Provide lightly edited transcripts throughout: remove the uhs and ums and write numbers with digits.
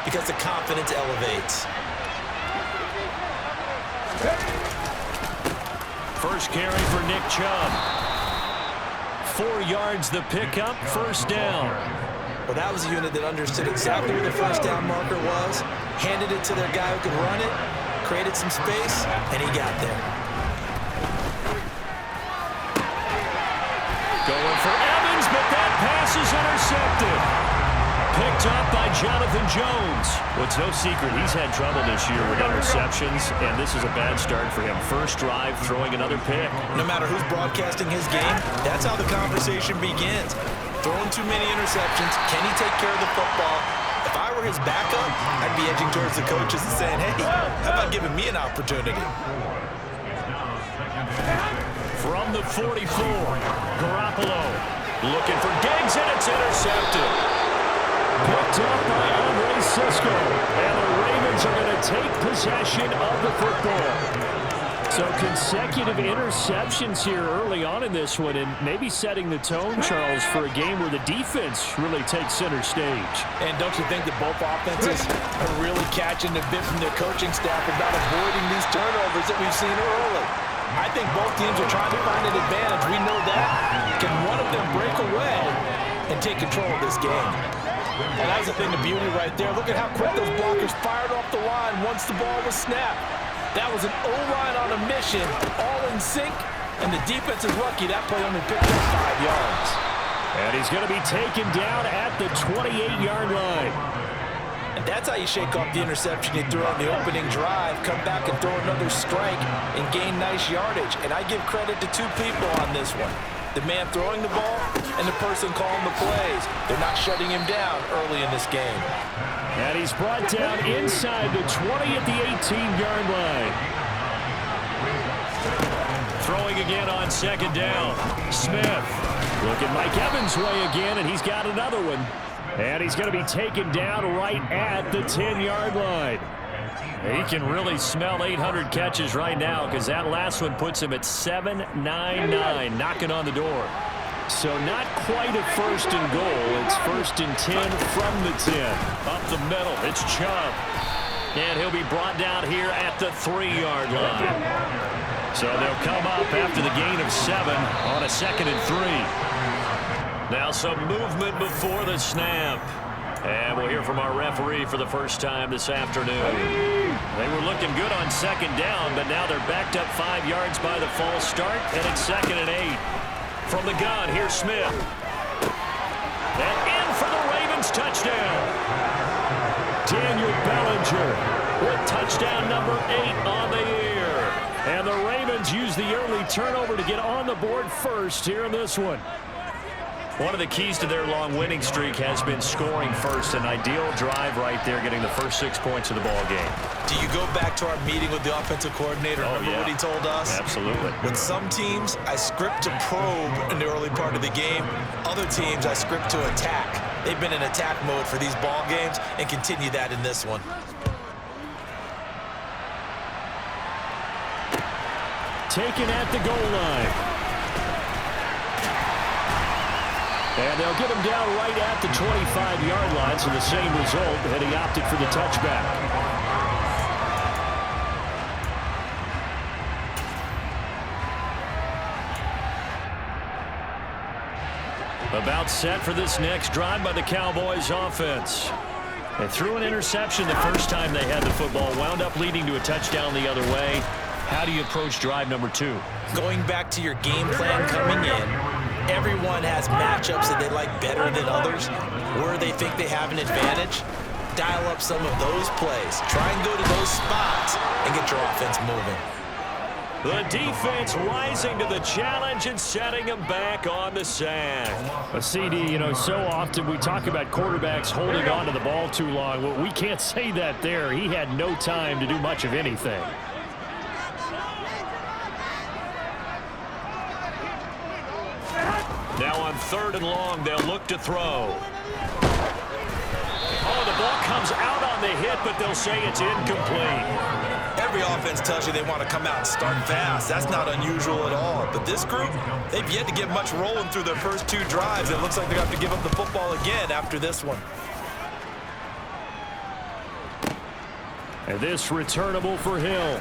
because the confidence elevates. First carry for Nick Chubb. 4 yards the pickup, first down. Well, that was a unit that understood exactly where the first down marker was, handed it to their guy who could run it, created some space, and he got there. Going for Evans, but that pass is intercepted. Picked up by Jonathan Jones. Well, it's no secret he's had trouble this year with interceptions, and this is a bad start for him. First drive, throwing another pick. No matter who's broadcasting his game, that's how the conversation begins. Throwing too many interceptions, can he take care of the football? If I were his backup, I'd be edging towards the coaches and saying, hey, how about giving me an opportunity? From the 44, Garoppolo looking for Diggs, and it's intercepted. Picked up by Andre Sisco, and the Ravens are going to take possession of the football. So consecutive interceptions here early on in this one, and maybe setting the tone, Charles, for a game where the defense really takes center stage. And don't you think that both offenses are really catching a bit from their coaching staff about avoiding these turnovers that we've seen early? I think both teams are trying to find an advantage. We know that. Can one of them break away and take control of this game? Well, that was a thing of beauty right there. Look at how quick those blockers fired off the line once the ball was snapped. That was an O-line on a mission, all in sync, and the defense is lucky that play only picked up 5 yards. And he's going to be taken down at the 28-yard line. And that's how you shake off the interception you threw on the opening drive, come back and throw another strike and gain nice yardage. And I give credit to 2 people on this one. The man throwing the ball and the person calling the plays. They're not shutting him down early in this game. And he's brought down inside the 20 at the 18-yard line. Throwing again on second down. Smith. Look at Mike Evans' way again, and he's got another one. And he's going to be taken down right at the 10-yard line. He can really smell 800 catches right now because that last one puts him at 799, knocking on the door. So not quite a first and goal. It's first and 10 from the 10. Up the middle, it's Chubb. And he'll be brought down here at the 3-yard line. So they'll come up after the gain of 7 on a 2nd and 3. Now some movement before the snap. And we'll hear from our referee for the first time this afternoon. They were looking good on second down, but now they're backed up 5 yards by the false start, and it's 2nd and 8. From the gun, here's Smith. And in for the Ravens touchdown. Daniel Bellinger with touchdown number 8 on the year. And the Ravens use the early turnover to get on the board first here in this one. One of the keys to their long winning streak has been scoring first. An ideal drive right there, getting the first 6 points of the ball game. Do you go back to our meeting with the offensive coordinator? Remember what he told us? Absolutely. With some teams, I script to probe in the early part of the game. Other teams, I script to attack. They've been in attack mode for these ball games and continue that in this one. Taken at the goal line. And they'll get him down right at the 25-yard line, so the same result, and he opted for the touchback. About set for this next drive by the Cowboys offense. They threw an interception the first time they had the football, wound up leading to a touchdown the other way. How do you approach drive number 2? Going back to your game plan coming in, everyone has matchups that they like better than others, where they think they have an advantage. Dial up some of those plays. Try and go to those spots and get your offense moving. The defense rising to the challenge and setting them back on the sack. A CD, so often we talk about quarterbacks holding on to the ball too long. Well, we can't say that there. He had no time to do much of anything. Now on 3rd and long, they'll look to throw. Oh, the ball comes out on the hit, but they'll say it's incomplete. Every offense tells you they want to come out and start fast. That's not unusual at all. But this group, they've yet to get much rolling through their first 2 drives. It looks like they're going to have to give up the football again after this one. And this returnable for Hill.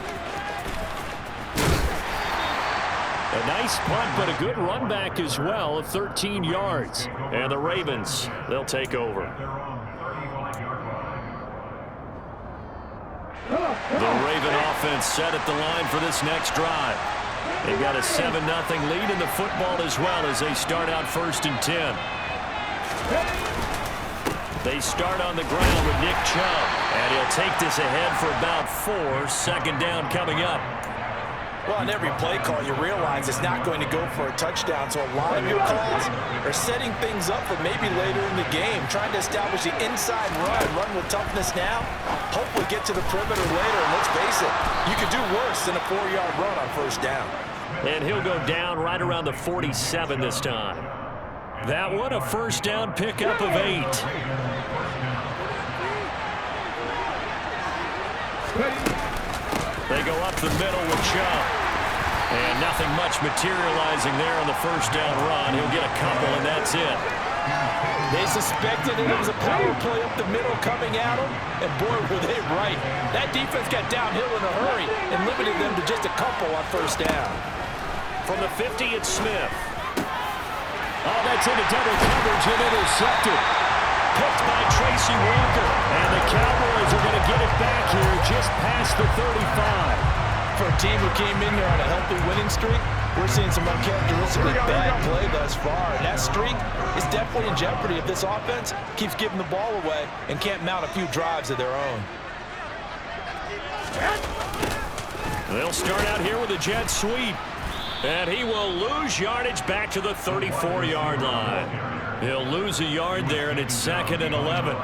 A nice punt, but a good run back as well of 13 yards. And the Ravens, they'll take over. The Raven offense set at the line for this next drive. They've got a 7-0 lead in the football as well as they start out 1st and 10. They start on the ground with Nick Chubb, and he'll take this ahead for about 4. 2nd down coming up. Well, on every play call, you realize it's not going to go for a touchdown, so a lot of your calls are setting things up for maybe later in the game, trying to establish the inside run with toughness now, hopefully get to the perimeter later, and let's face it, you could do worse than a 4-yard run on 1st down. And he'll go down right around the 47 this time. That one, a 1st down pickup of 8. They go up the middle with Chubb. And nothing much materializing there on the 1st down run. He'll get a couple, and that's it. They suspected it was a power play up the middle coming at them, and boy, were they right. That defense got downhill in a hurry and limited them to just a couple on 1st down. From the 50, it's Smith. Oh, that's into double coverage and intercepted. Picked by Tracy Walker. And the Cowboys are going to get it back here just past the 35. For a team who came in here on a healthy winning streak, we're seeing some uncharacteristically bad play thus far. And that streak is definitely in jeopardy if this offense keeps giving the ball away and can't mount a few drives of their own. They'll start out here with a jet sweep. And he will lose yardage back to the 34-yard line. He'll lose a yard there, and it's 2nd and 11.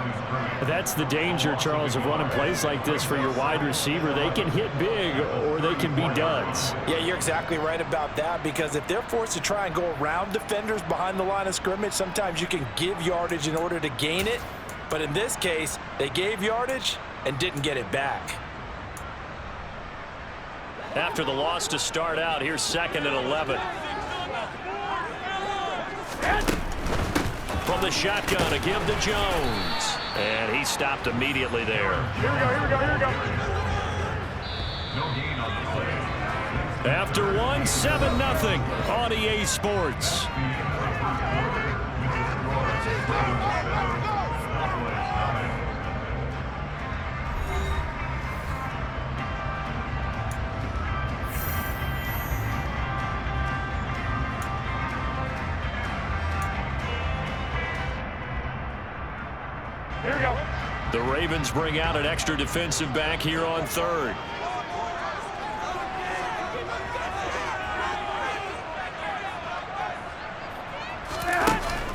That's the danger, Charles, of running plays like this for your wide receiver. They can hit big, or they can be duds. Yeah, you're exactly right about that, because if they're forced to try and go around defenders behind the line of scrimmage, sometimes you can give yardage in order to gain it. But in this case, they gave yardage and didn't get it back. After the loss to start out, here's 2nd and 11. From the shotgun, a give to Jones. And he stopped immediately there. Here we go. After 7-0 on EA Sports. Here we go. The Ravens bring out an extra defensive back here on 3rd.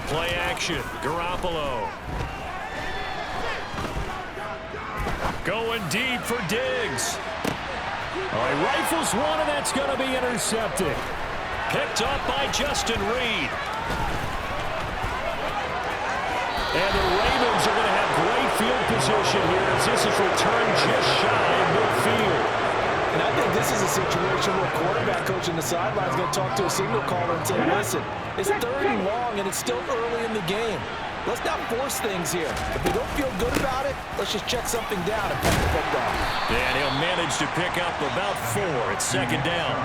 Play action, Garoppolo. Going deep for Diggs. All right, rifles one, and that's going to be intercepted. Picked up by Justin Reed. And the Ravens are going to have great field position here as this is returned just shy of midfield. And I think this is a situation where quarterback coach in the sideline is going to talk to a signal caller and say, listen, it's 3rd and long and it's still early in the game. Let's not force things here. If we don't feel good about it, let's just check something down and pass the football. And he'll manage to pick up about 4 at 2nd down.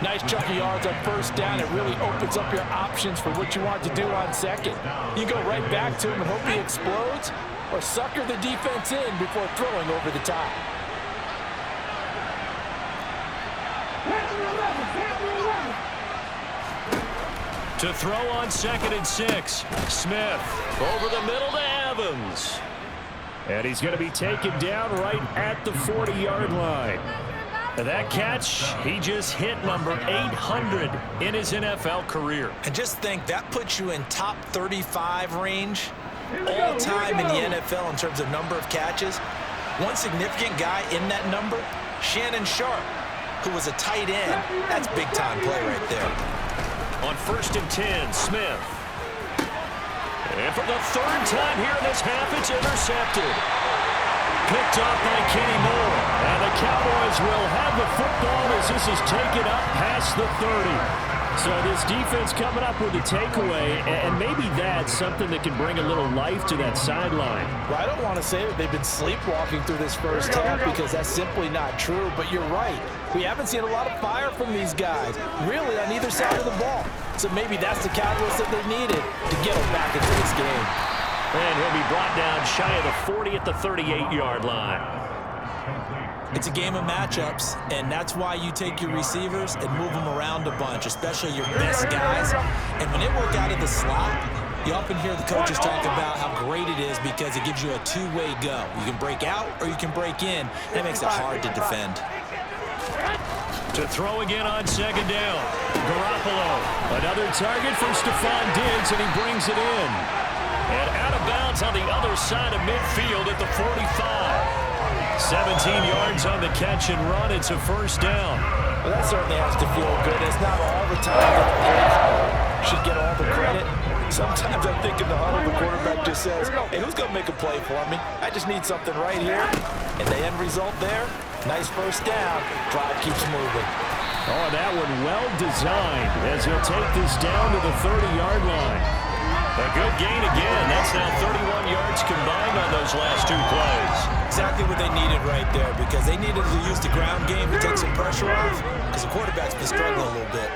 Nice chunk of yards on 1st down. It really opens up your options for what you want to do on 2nd. You go right back to him and hope he explodes, or sucker the defense in before throwing over the top. To throw on 2nd and 6. Smith over the middle to Evans. And he's going to be taken down right at the 40-yard line. That catch, he just hit number 800 in his NFL career. And just think, that puts you in top 35 range all time in the NFL in terms of number of catches. One significant guy in that number, Shannon Sharp, who was a tight end. That's big-time play right there. On 1st and 10, Smith. And for the 3rd time here in this half, it's intercepted. Picked up by Kenny Moore. And the Cowboys will have the football as this is taken up past the 30. So this defense coming up with a takeaway, and maybe that's something that can bring a little life to that sideline. Well, I don't want to say that they've been sleepwalking through this first half because that's simply not true, but you're right. We haven't seen a lot of fire from these guys, really, on either side of the ball. So maybe that's the catalyst that they needed to get them back into this game. And he'll be brought down shy of the 40 at the 38-yard line. It's a game of matchups, and that's why you take your receivers and move them around a bunch, especially your best guys. And when they work out of the slot, you often hear the coaches talk about how great it is because it gives you a two-way go. You can break out or you can break in, and it makes it hard to defend. To throw again on second down. Garoppolo. Another target from Stephon Diggs, and he brings it in. And out of bounds on the other side of midfield at the 45. 17 yards on the catch and run. It's a first down. Well, that certainly has to feel good. It's not all the time that the player should get all the credit. Sometimes I think in the huddle, the quarterback just says, hey, who's going to make a play for me? I just need something right here. And the end result there, nice first down. Drive keeps moving. Oh, that one well designed as he'll take this down to the 30-yard line. A good gain again. That's now 31 yards combined on those last two plays. Exactly what they needed right there because they needed to use the ground game to take some pressure off because the quarterback's been struggling a little bit.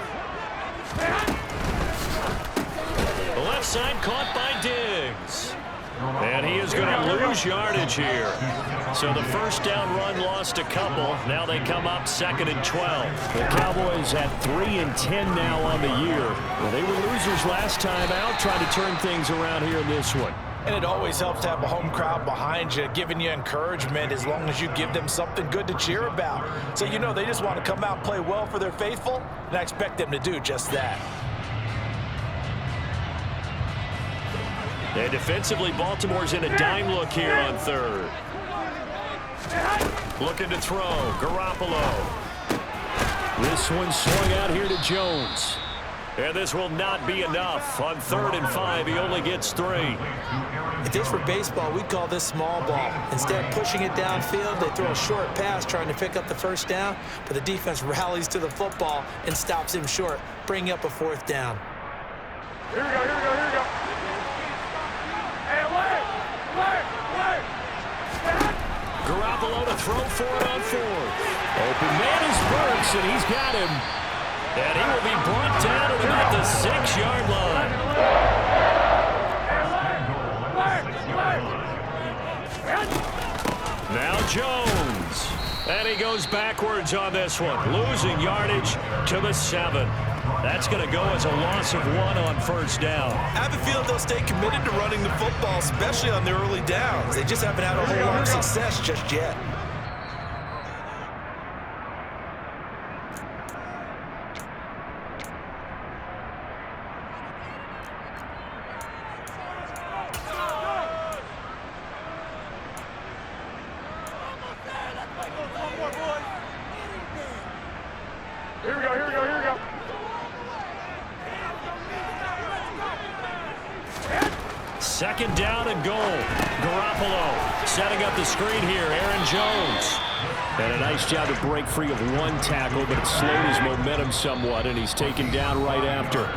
The left side caught by Diggs. And he is going to lose yardage here. So the first down run lost a couple. Now they come up 2nd and 12. The Cowboys at 3-10 now on the year. Well, they were losers last time out, trying to turn things around here in this one. And it always helps to have a home crowd behind you, giving you encouragement as long as you give them something good to cheer about. So you know they just want to come out and play well for their faithful, and I expect them to do just that. And defensively, Baltimore's in a dime look here on third. Looking to throw, Garoppolo. This one swung out here to Jones. And this will not be enough. On 3rd and 5, he only gets 3. If this were baseball, we'd call this small ball. Instead of pushing it downfield, they throw a short pass trying to pick up the first down, but the defense rallies to the football and stops him short, bringing up a 4th down. Here we go, here we go, here we go. Garoppolo to throw for it on 4th. Open man is Burks, and he's got him. And he will be brought down at about the 6-yard line. Now Jones. And he goes backwards on this one, losing yardage to the 7. That's going to go as a loss of 1 on 1st down. I have a feeling they'll stay committed to running the football, especially on their early downs. They just haven't had a whole lot of success just yet. Here we go, here we go, here we go. 2nd down and goal. Garoppolo setting up the screen here. Aaron Jones. And a nice job to break free of 1 tackle, but it slowed his momentum somewhat, and he's taken down right after.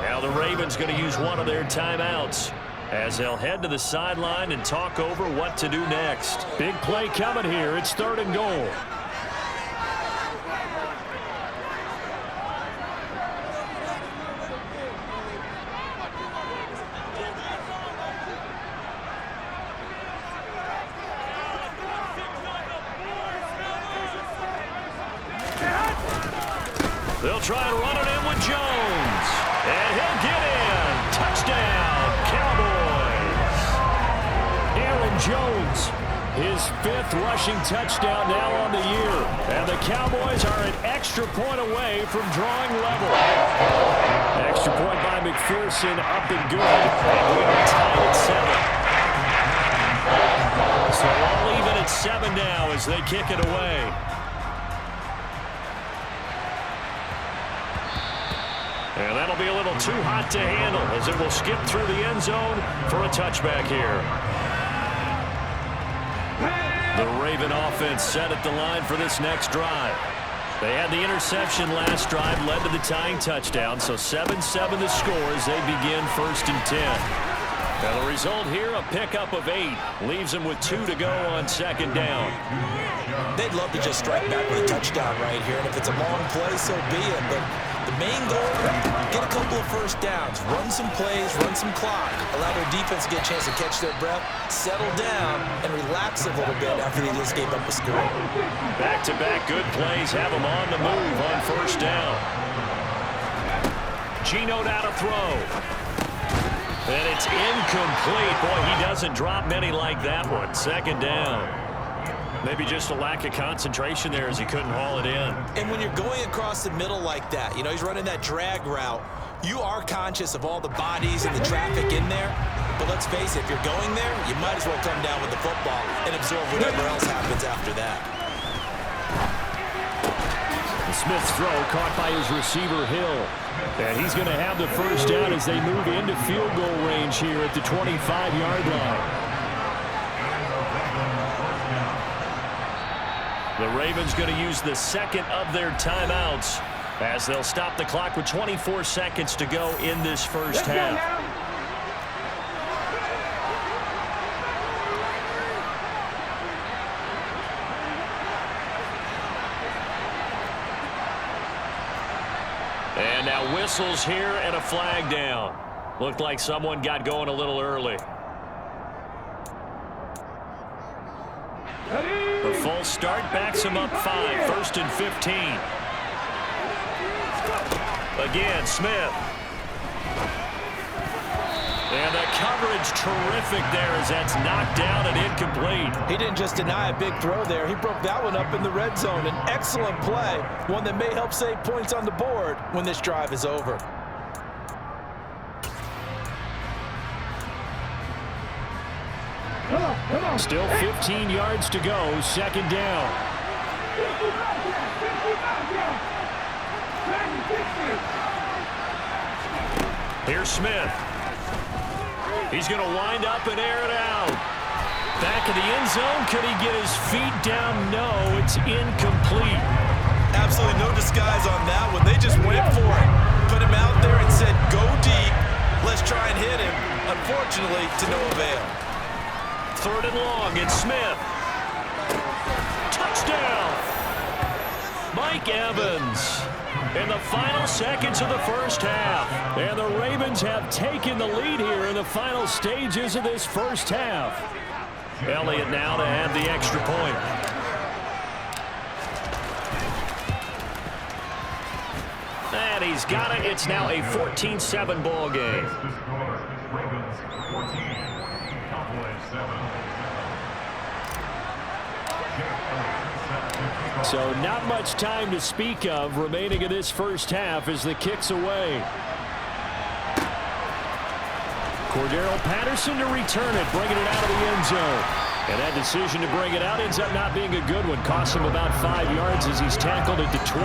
Now the Ravens going to use one of their timeouts as they'll head to the sideline and talk over what to do next. Big play coming here. It's 3rd and goal. They'll try and run it in with Jones. And he'll get in. Touchdown, Cowboys. Aaron Jones, his 5th rushing touchdown now on the year. And the Cowboys are an extra point away from drawing level. Extra point by McPherson, up and good. And we are tied at 7. So all even at 7 now as they kick it away. And that'll be a little too hot to handle as it will skip through the end zone for a touchback here. The Raven offense set at the line for this next drive. They had the interception last drive, led to the tying touchdown, so 7-7 the score as they begin 1st and 10. And the result here, a pickup of 8. Leaves them with 2 to go on 2nd down. They'd love to just strike back with a touchdown right here, and if it's a long play, so be it. But the main goal, get a couple of first downs, run some plays, run some clock, allow their defense to get a chance to catch their breath, settle down, and relax a little bit after they just gave up a score. Back-to-back good plays have them on the move on 1st down. Geno down to throw. And it's incomplete. Boy, he doesn't drop many like that one. 2nd down. Maybe just a lack of concentration there as he couldn't haul it in. And when you're going across the middle like that, you know, he's running that drag route, you are conscious of all the bodies and the traffic in there. But let's face it, if you're going there, you might as well come down with the football and absorb whatever else happens after that. Smith's throw caught by his receiver, Hill. And he's going to have the 1st down as they move into field goal range here at the 25-yard line. The Ravens going to use the 2nd of their timeouts as they'll stop the clock with 24 seconds to go in this 1st half. And now whistles here and a flag down. Looked like someone got going a little early. The false start backs him up 5. 1st and 15. Again, Smith. And the coverage terrific there as that's knocked down and incomplete. He didn't just deny a big throw there. He broke that one up in the red zone. An excellent play, one that may help save points on the board when this drive is over. Still 15 yards to go, 2nd down. Here's Smith. He's going to wind up and air it out. Back in the end zone. Could he get his feet down? No, it's incomplete. Absolutely no disguise on that one. They just went for it. Put him out there and said, go deep. Let's try and hit him. Unfortunately, to no avail. 3rd and long. It's Smith. Touchdown. Mike Evans. In the final seconds of the 1st half. And the Ravens have taken the lead here in the final stages of this 1st half. Elliott now to add the extra point. And he's got it. It's now a 14-7 ball game. So not much time to speak of remaining in this 1st half as the kick's away. Cordero Patterson to return it, bringing it out of the end zone. And that decision to bring it out ends up not being a good one. Costs him about 5 yards as he's tackled at the 20.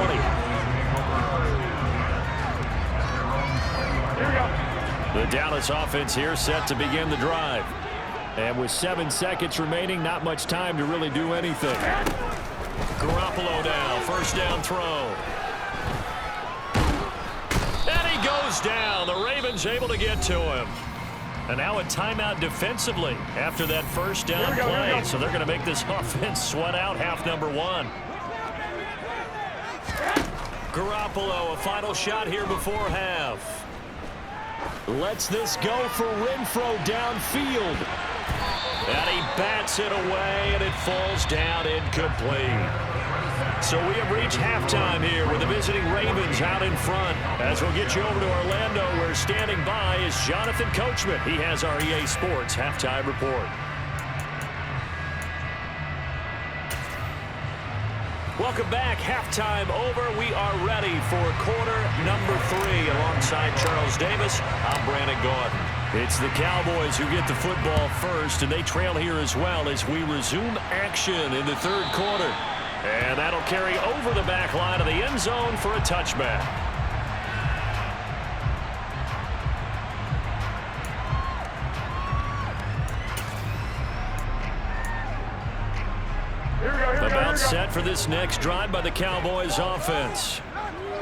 The Dallas offense here set to begin the drive. And with 7 seconds remaining, not much time to really do anything. Garoppolo now, 1st down throw. And he goes down. The Ravens able to get to him. And now a timeout defensively after that 1st down play. So they're going to make this offense sweat out half number 1. Garoppolo, a final shot here before half. Lets this go for Renfro downfield. And he bats it away, and it falls down incomplete. So we have reached halftime here with the visiting Ravens out in front. As we'll get you over to Orlando, where standing by is Jonathan Coachman. He has our EA Sports halftime report. Welcome back. Halftime over. We are ready for quarter number 3. Alongside Charles Davis, I'm Brandon Gordon. It's the Cowboys who get the football first, and they trail here as well as we resume action in the 3rd quarter. And that'll carry over the back line of the end zone for a touchback. Here we go, here we go. all set for this next drive by the Cowboys offense.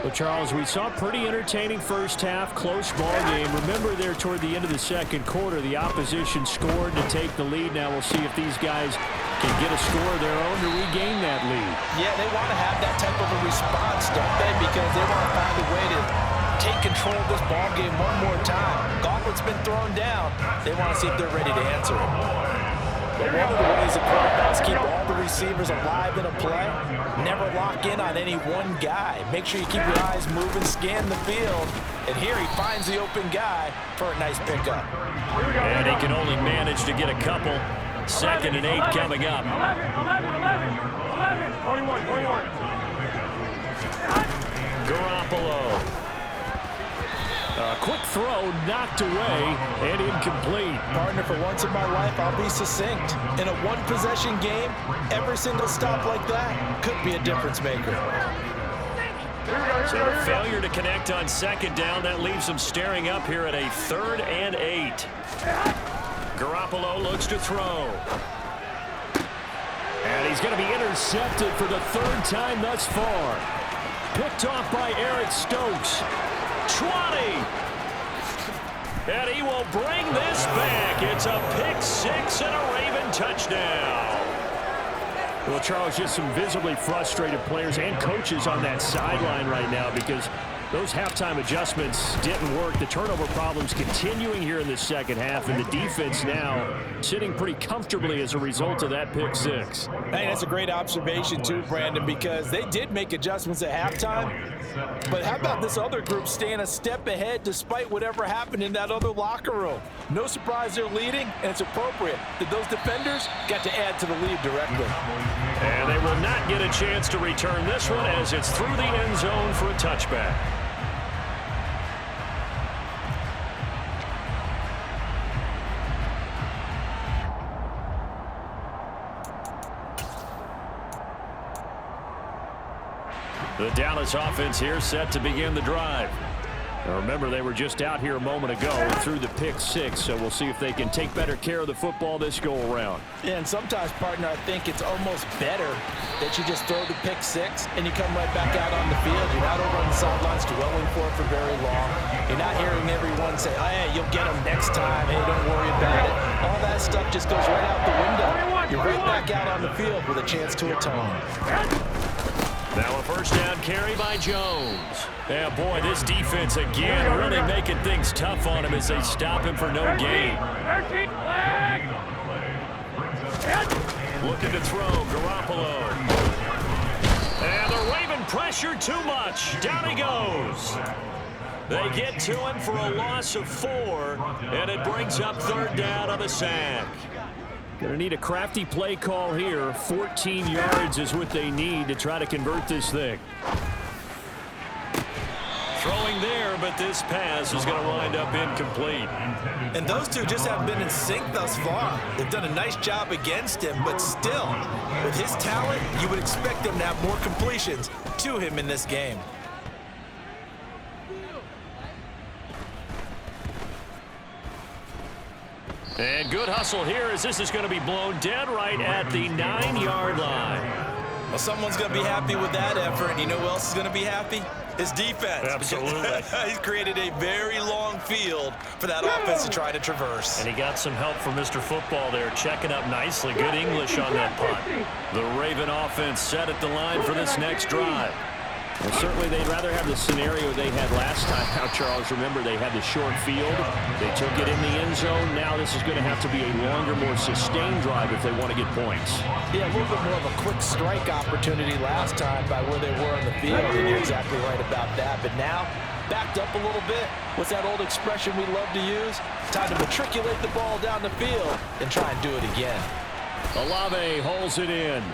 Well, Charles, we saw a pretty entertaining first half, close ball game. Remember there toward the end of the second quarter, the opposition scored to take the lead. Now we'll see if these guys can get a score of their own to regain that lead. Yeah, they want to have that type of a response, don't they? Because they want to find a way to take control of this ball game one more time. Gauntlet's been thrown down. They want to see if they're ready to answer it. But one of the ways the quarterbacks keep all the receivers alive in a play, never lock in on any one guy. Make sure you keep your eyes moving, scan the field, and here he finds the open guy for a nice pickup. And he can only manage to get a couple. 2nd and 8 coming up. 21. Garoppolo. A quick throw knocked away and incomplete. Partner, for once in my life, I'll be succinct. In a one-possession game, every single stop like that could be a difference maker. So a failure to connect on 2nd down. That leaves them staring up here at a 3rd and 8. Garoppolo looks to throw. And he's going to be intercepted for the 3rd time thus far. Picked off by Eric Stokes. 20. And he will bring this back. It's a pick 6 and a Raven touchdown. Well, Charles, just some visibly frustrated players and coaches on that sideline right now because those halftime adjustments didn't work. The turnover problems continuing here in the second half, and the defense now sitting pretty comfortably as a result of that pick 6. Hey, that's a great observation too, Brandon, because they did make adjustments at halftime. But how about this other group staying a step ahead despite whatever happened in that other locker room? No surprise they're leading, and it's appropriate that those defenders got to add to the lead directly. And they will not get a chance to return this one as it's through the end zone for a touchback. The Dallas offense here set to begin the drive. Now remember, they were just out here a moment ago through the pick 6, so we'll see if they can take better care of the football this go-around. Yeah, and sometimes, partner, I think it's almost better that you just throw the pick 6 and you come right back out on the field. You're not over on the sidelines dwelling for it for very long. You're not hearing everyone say, oh, hey, you'll get them next time. Hey, don't worry about it. All that stuff just goes right out the window. You're right back out on the field with a chance to atone. Now a first down carry by Jones. Yeah, boy, this defense again really making things tough on him as they stop him for no gain. Looking to throw, Garoppolo. And the Raven pressure too much. Down he goes. They get to him for a loss of 4, and it brings up 3rd down on the sack. Going to need a crafty play call here. 14 yards is what they need to try to convert this thing. Throwing there, but this pass is going to wind up incomplete. And those two just haven't been in sync thus far. They've done a nice job against him, but still, with his talent, you would expect him to have more completions to him in this game. And good hustle here as this is going to be blown dead right at the 9-yard line. Well, someone's going to be happy with that effort. You know who else is going to be happy? His defense. Absolutely. He's created a very long field for that offense to try to traverse. And he got some help from Mr. Football there, checking up nicely. Good English on that punt. The Raven offense set at the line for this next drive. Well, certainly they'd rather have the scenario they had last time. Now, Charles, remember they had the short field. They took it in the end zone. Now this is going to have to be a longer, more sustained drive if they want to get points. Yeah, a little bit more of a quick strike opportunity last time by where they were on the field, and you're exactly right about that. But now, backed up a little bit. What's that old expression we love to use? Time to matriculate the ball down the field and try and do it again. Olave holds it in.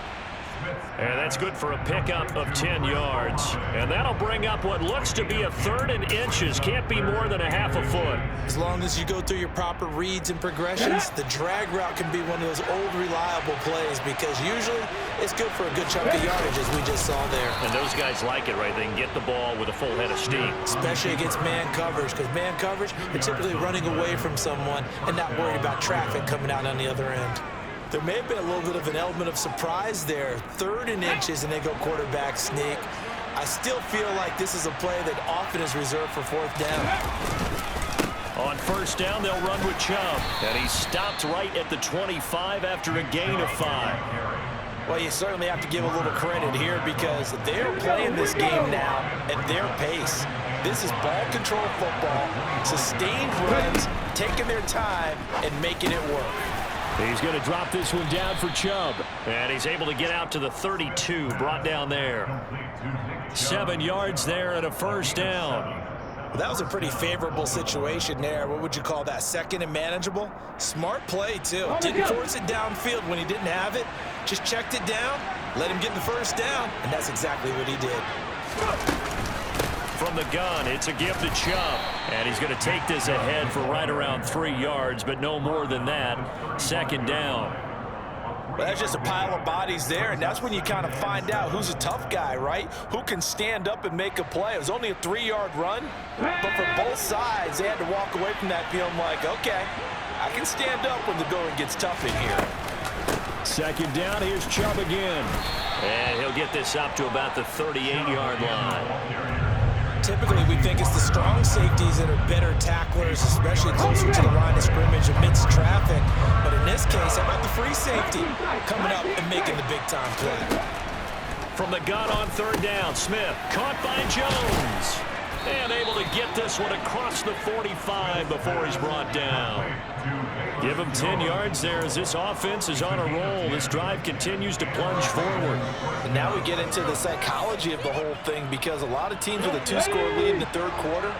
And that's good for a pickup of 10 yards. And that'll bring up what looks to be a 3rd and inches. Can't be more than a half a foot. As long as you go through your proper reads and progressions, the drag route can be one of those old reliable plays because usually it's good for a good chunk of yardage as we just saw there. And those guys like it, right? They can get the ball with a full head of steam. Especially against man coverage, because man coverage, you're typically running away from someone and not worried about traffic coming out on the other end. There may have been a little bit of an element of surprise there. 3rd and inches, and they go quarterback sneak. I still feel like this is a play that often is reserved for 4th down. On 1st down, they'll run with Chubb. And he stopped right at the 25 after a gain of 5. Well, you certainly have to give a little credit here because they're playing this game now at their pace. This is ball control football, sustained runs, taking their time, and making it work. He's going to drop this one down for Chubb. And he's able to get out to the 32, brought down there. 7 yards there and a 1st down. Well, that was a pretty favorable situation there. What would you call that? 2nd and manageable? Smart play, too. Didn't force it downfield when he didn't have it. Just checked it down, let him get the 1st down, and that's exactly what he did. From the gun, it's a give to Chubb. And he's going to take this ahead for right around 3 yards, but no more than that. 2nd down. Well, that's just a pile of bodies there, and that's when you kind of find out who's a tough guy, right? Who can stand up and make a play. It was only a 3-yard run, but for both sides, they had to walk away from that feeling like, okay, I can stand up when the going gets tough in here. 2nd down, here's Chubb again. And he'll get this up to about the 38-yard line. Typically, we think it's the strong safeties that are better tacklers, especially closer to the line of scrimmage amidst traffic. But in this case, how about the free safety coming up and making the big-time play? From the gun on 3rd down, Smith caught by Jones. And able to get this one across the 45 before he's brought down. Give him 10 yards there as this offense is on a roll. This drive continues to plunge forward. And now we get into the psychology of the whole thing because a lot of teams with a 2-score lead in the 3rd quarter,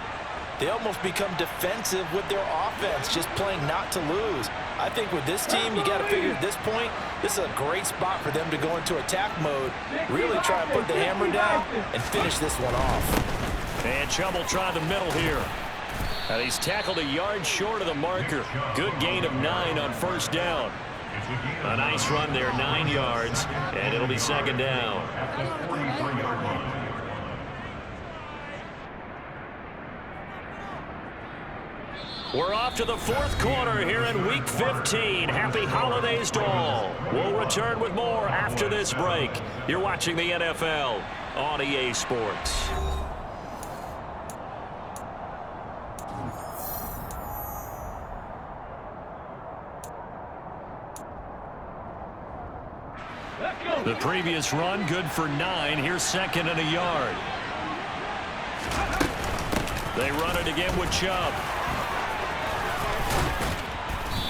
they almost become defensive with their offense, just playing not to lose. I think with this team, you got to figure at this point, this is a great spot for them to go into attack mode, really try and put the hammer down and finish this one off. And Chubb will try the middle here. And he's tackled a yard short of the marker. Good gain of 9 on 1st down. A nice run there, 9 yards, and it'll be 2nd down. We're off to the 4th quarter here in Week 15. Happy holidays to all. We'll return with more after this break. You're watching the NFL on EA Sports. The previous run, good for 9. Here's 2nd and a yard. They run it again with Chubb.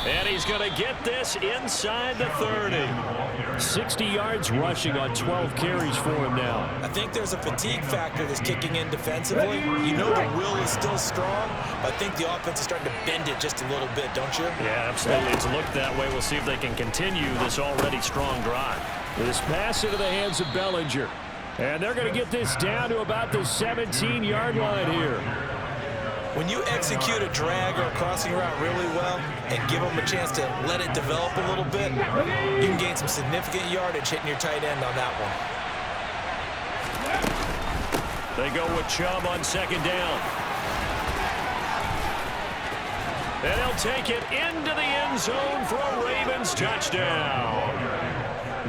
And he's going to get this inside the 30. 60 yards rushing on 12 carries for him now. I think there's a fatigue factor that's kicking in defensively. You know the will is still strong, but I think the offense is starting to bend it just a little bit, don't you? Yeah, absolutely. It's looked that way. We'll see if they can continue this already strong drive. This pass into the hands of Bellinger. And they're going to get this down to about the 17-yard line here. When you execute a drag or a crossing route really well and give them a chance to let it develop a little bit, you can gain some significant yardage hitting your tight end on that one. They go with Chubb on 2nd down. And he'll take it into the end zone for a Ravens touchdown.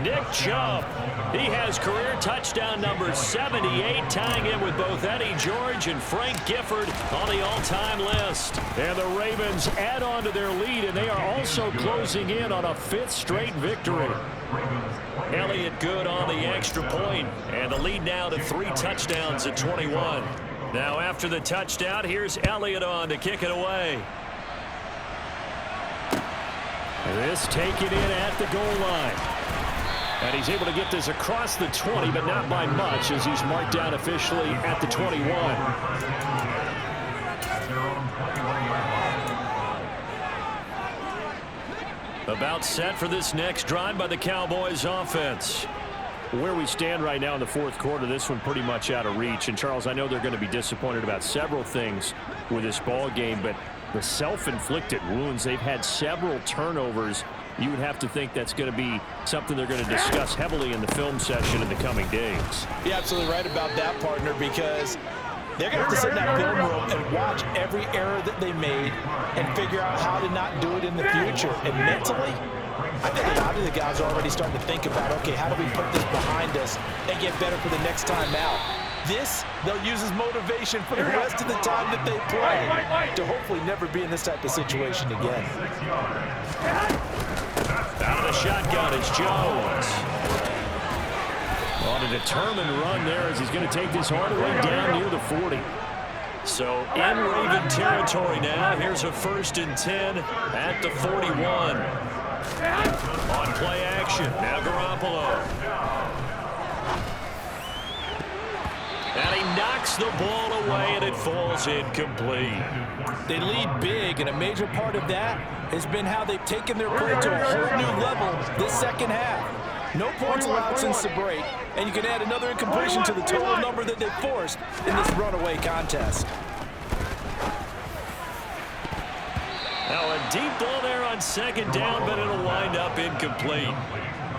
Nick Chubb, he has career touchdown number 78, tying in with both Eddie George and Frank Gifford on the all-time list. And the Ravens add on to their lead, and they are also closing in on a 5th straight victory. Elliott good on the extra point, and the lead now to 3 touchdowns at 21. Now after the touchdown, here's Elliott on to kick it away. This taken in at the goal line. And he's able to get this across the 20, but not by much, as he's marked down officially at the 21. About set for this next drive by the Cowboys offense. Where we stand right now in the 4th quarter, this one pretty much out of reach. And, Charles, I know they're going to be disappointed about several things with this ball game, but the self-inflicted wounds, they've had several turnovers. You would have to think that's going to be something they're going to discuss heavily in the film session in the coming days. You're absolutely right about that, partner, because they're going to have to sit in that film room and watch every error that they made and figure out how to not do it in the future. And mentally, I think a lot of the guys are already starting to think about, okay, how do we put this behind us and get better for the next time out? This, they'll use as motivation for the rest of the time that they play to hopefully never be in this type of situation again. Out of the shotgun is Jones. On a determined run there as he's going to take this all the way down near the 40. So in Raven territory now. Here's a 1st and 10 at the 41. On play action, now Garoppolo. And he knocks the ball away, and it falls incomplete. They lead big, and a major part of that has been how they've taken their play to a whole new level this second half. No points allowed since the break, and you can add another incompletion to the total number that they forced in this runaway contest. Now a deep ball there on 2nd down, but it'll wind up incomplete.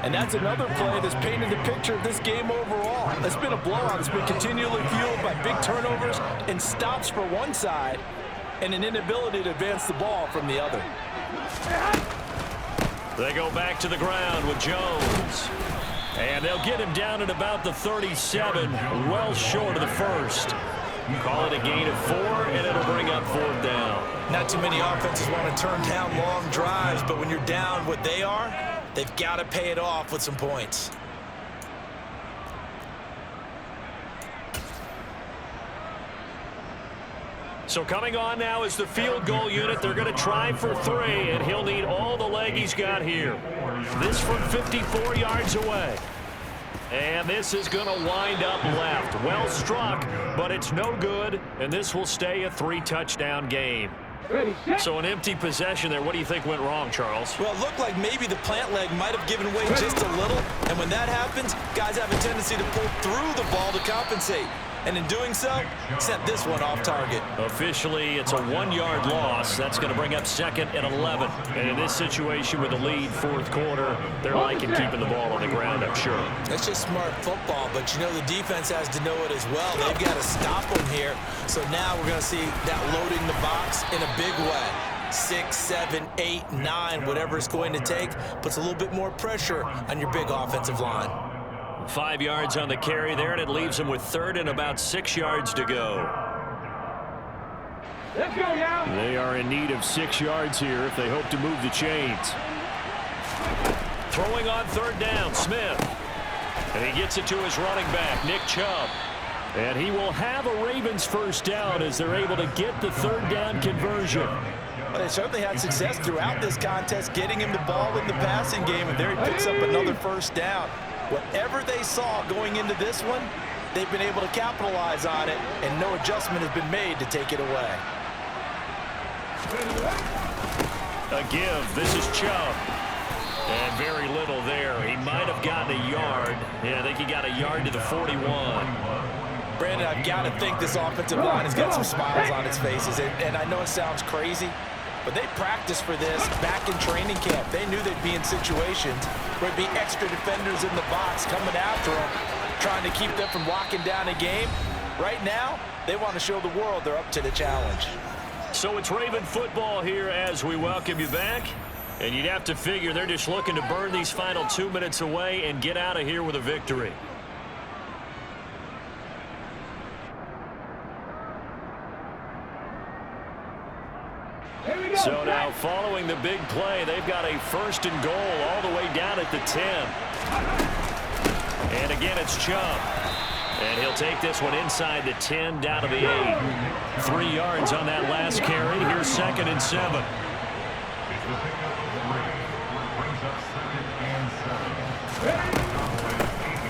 And that's another play that's painted the picture of this game overall. It's been a blowout. It's been continually fueled by big turnovers and stops for one side and an inability to advance the ball from the other. They go back to the ground with Jones. And they'll get him down at about the 37, well short of the first. Call it a gain of 4, and it'll bring up 4th down. Not too many offenses want to turn down long drives, but when you're down what they are, they've got to pay it off with some points. So coming on now is the field goal unit. They're going to try for 3, and he'll need all the leg he's got here. This from 54 yards away. And this is going to wind up left. Well struck, but it's no good, and this will stay a 3-touchdown game. So an empty possession there. What do you think went wrong, Charles? Well, it looked like maybe the plant leg might have given way just a little, and when that happens, guys have a tendency to pull through the ball to compensate. And in doing so, sent this one off target. Officially, it's a 1-yard loss. That's going to bring up 2nd and 11. And in this situation with the lead 4th quarter, they're liking keeping the ball on the ground, I'm sure. That's just smart football, but you know the defense has to know it as well. They've got to stop them here. So now we're going to see that loading the box in a big way. 6, 7, 8, 9, whatever it's going to take, puts a little bit more pressure on your big offensive line. 5 yards on the carry there, and it leaves them with 3rd and about 6 yards to go. Let's go now. They are in need of 6 yards here if they hope to move the chains. Throwing on 3rd down, Smith. And he gets it to his running back, Nick Chubb. And he will have a Ravens 1st down as they're able to get the 3rd down conversion. Well, they certainly had success throughout this contest, getting him the ball in the passing game, and there he picks up another 1st down. Whatever they saw going into this one, they've been able to capitalize on it, and no adjustment has been made to take it away. A give. This is Chubb. And very little there. He might have gotten a yard. Yeah, I think he got a yard to the 41. Brandon, I've got to think this offensive line has got some smiles on its faces, and I know it sounds crazy, but they practiced for this back in training camp. They knew they'd be in situations where there'd be extra defenders in the box coming after them, trying to keep them from locking down a game. Right now, they want to show the world they're up to the challenge. So it's Raven football here as we welcome you back. And you'd have to figure they're just looking to burn these final 2 minutes away and get out of here with a victory. So now following the big play, they've got a 1st and goal all the way down at the 10. And again, it's Chubb. And he'll take this one inside the 10 down to the 8. 3 yards on that last carry. Here's 2nd and 7.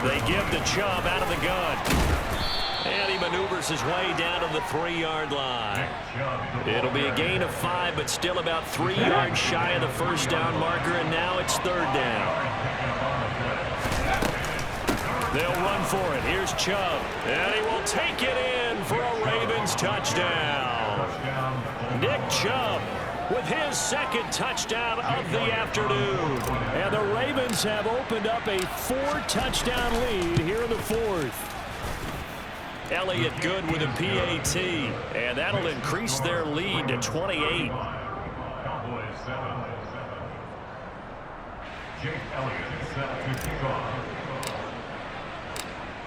They give to Chubb out of the gun. And he maneuvers his way down to the 3-yard line. It'll be a gain of 5, but still about 3 yards shy of the 1st down marker, and now it's 3rd down. They'll run for it. Here's Chubb. And he will take it in for a Ravens touchdown. Nick Chubb with his 2nd touchdown of the afternoon. And the Ravens have opened up a 4-touchdown lead here in the 4th. Elliott good with a PAT, and that'll increase their lead to 28.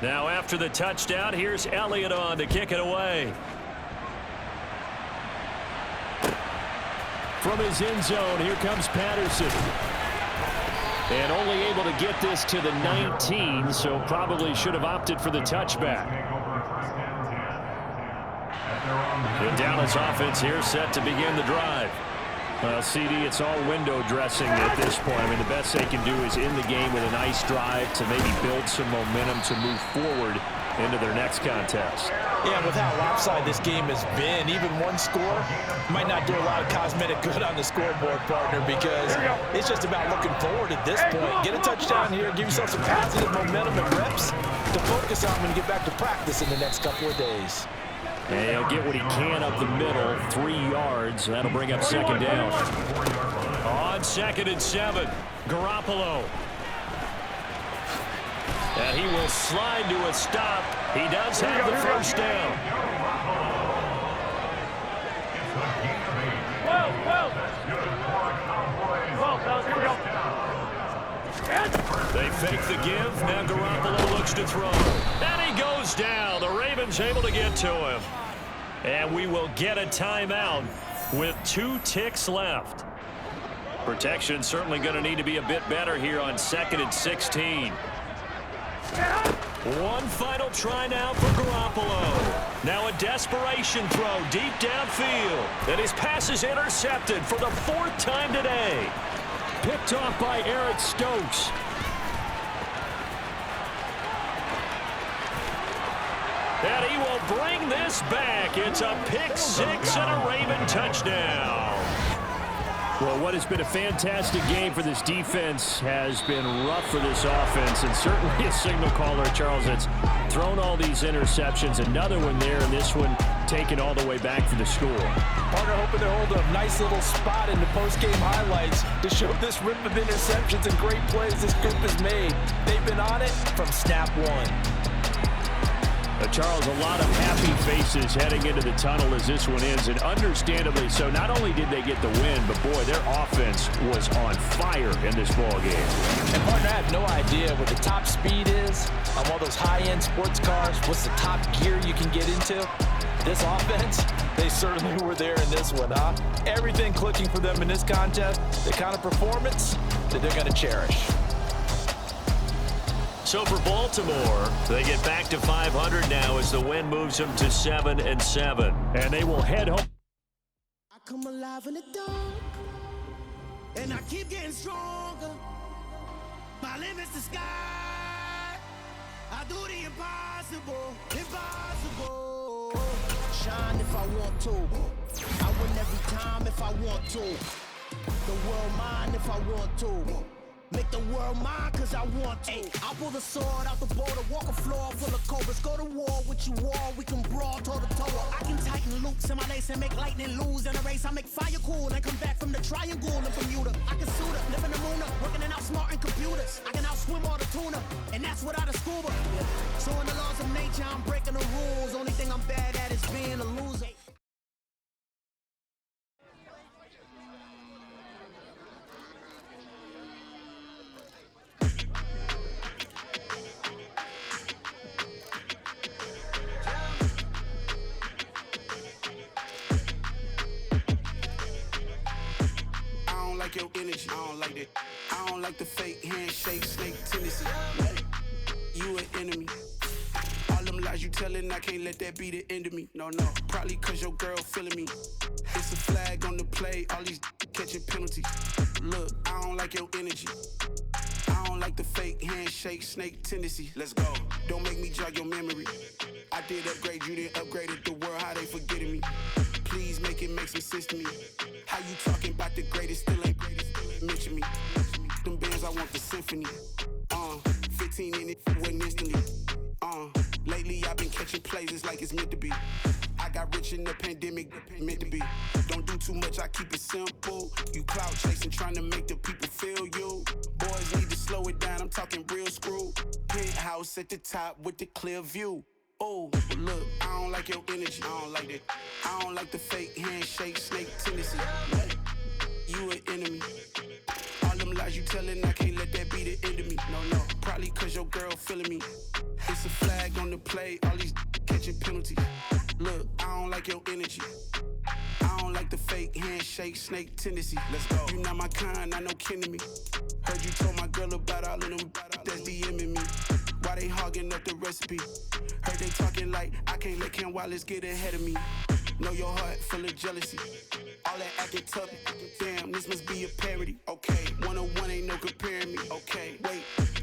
Now after the touchdown, here's Elliott on to kick it away. From his end zone, here comes Patterson. And only able to get this to the 19, so probably should have opted for the touchback. The Dallas offense here set to begin the drive. CD, it's all window dressing at this point. I mean, the best they can do is in the game with a nice drive to maybe build some momentum to move forward into their next contest. Yeah, with how lopsided this game has been, even one score might not do a lot of cosmetic good on the scoreboard, partner, because it's just about looking forward at this point. Get a touchdown here, give yourself some positive momentum and reps to focus on when you get back to practice in the next couple of days. And he'll get what he can up the middle, 3 yards. That'll bring up second down. On 2nd and 7, Garoppolo. And he will slide to a stop. He does have the first down. They fake the give. Now Garoppolo looks to throw. And he goes down. The Ravens able to get to him. And we will get a timeout with 2 ticks left. Protection certainly going to need to be a bit better here on 2nd and 16. One final try now for Garoppolo. Now a desperation throw deep downfield. And his pass is intercepted for the 4th time today. Picked off by Eric Stokes. And he will bring this back. It's a pick 6 and a Raven touchdown. Well, what has been a fantastic game for this defense has been rough for this offense, and certainly a signal caller, Charles, that's thrown all these interceptions. Another one there, and this one taken all the way back for the score. Partner hoping to hold a nice little spot in the post-game highlights to show this rip of interceptions and great plays this group has made. They've been on it from snap one. Charles, a lot of happy faces heading into the tunnel as this one ends, and understandably so. Not only did they get the win, but boy, their offense was on fire in this ball game. And partner, I have no idea what the top speed is on all those high-end sports cars. What's the top gear you can get into? This offense, they certainly were there in this one, huh? Everything clicking for them in this contest, the kind of performance that they're going to cherish. So for Baltimore, they get back to 500 now as the win moves them to 7-7. And they will head home. I come alive in the dark, and I keep getting stronger. My limit's the sky. I do the impossible, impossible. Shine if I want to. I win every time if I want to. The world mine if I want to. Make the world mine cause I want to. I pull the sword out the border, walk a floor full of cobras. Go to war with you all, we can brawl toe to toe. I can tighten loops in my lace and make lightning lose in a race. I make fire cool and come back from the triangle and Bermuda. I can suit up, live in the moon up, working and outsmarting computers. I can outswim all the tuna, and that's without a scuba. So in the laws of nature, I'm breaking the rules. Only thing I'm bad at is being a loser. Your energy, I don't like that. I don't like the fake handshake, snake tendency. You an enemy. All them lies you telling, I can't let that be the end of me. No, probably cause your girl feeling me. It's a flag on the play, all these catching penalties. Look, I don't like your energy. I don't like the fake handshake, snake tendency. Let's go. Don't make me jog your memory. I did upgrade, you didn't upgrade it. The world, how they forgetting me. Please make it make some sense to me. How you talking about the greatest, still ain't greatest, mention me. Them bands, I want the symphony. 15 in it, went instantly. Lately I've been catching plays, it's like it's meant to be. I got rich in the pandemic, meant to be. Don't do too much, I keep it simple. You clout chasing, trying to make the people feel you. Boys need to slow it down, I'm talking real screw. Penthouse at the top with the clear view. Oh, look, I don't like your energy, I don't like that. I don't like the fake handshake, snake tendency. You an enemy. All them them lies you telling, I can't let that be the end of me. No, probably cause your girl feeling me. It's a flag on the play, all these catching penalties. Look, I don't like your energy. I don't like the fake handshake, snake tendency. Let's go. You not my kind, I know kin to me. Heard you told my girl about all of them that's DMing me. Why they hogging up the recipe? Heard they talking like I can't let Ken Wallace get ahead of me. Know your heart full of jealousy. All that acting tough, damn, this must be a parody. Okay, 101 ain't no comparing me. Okay, wait.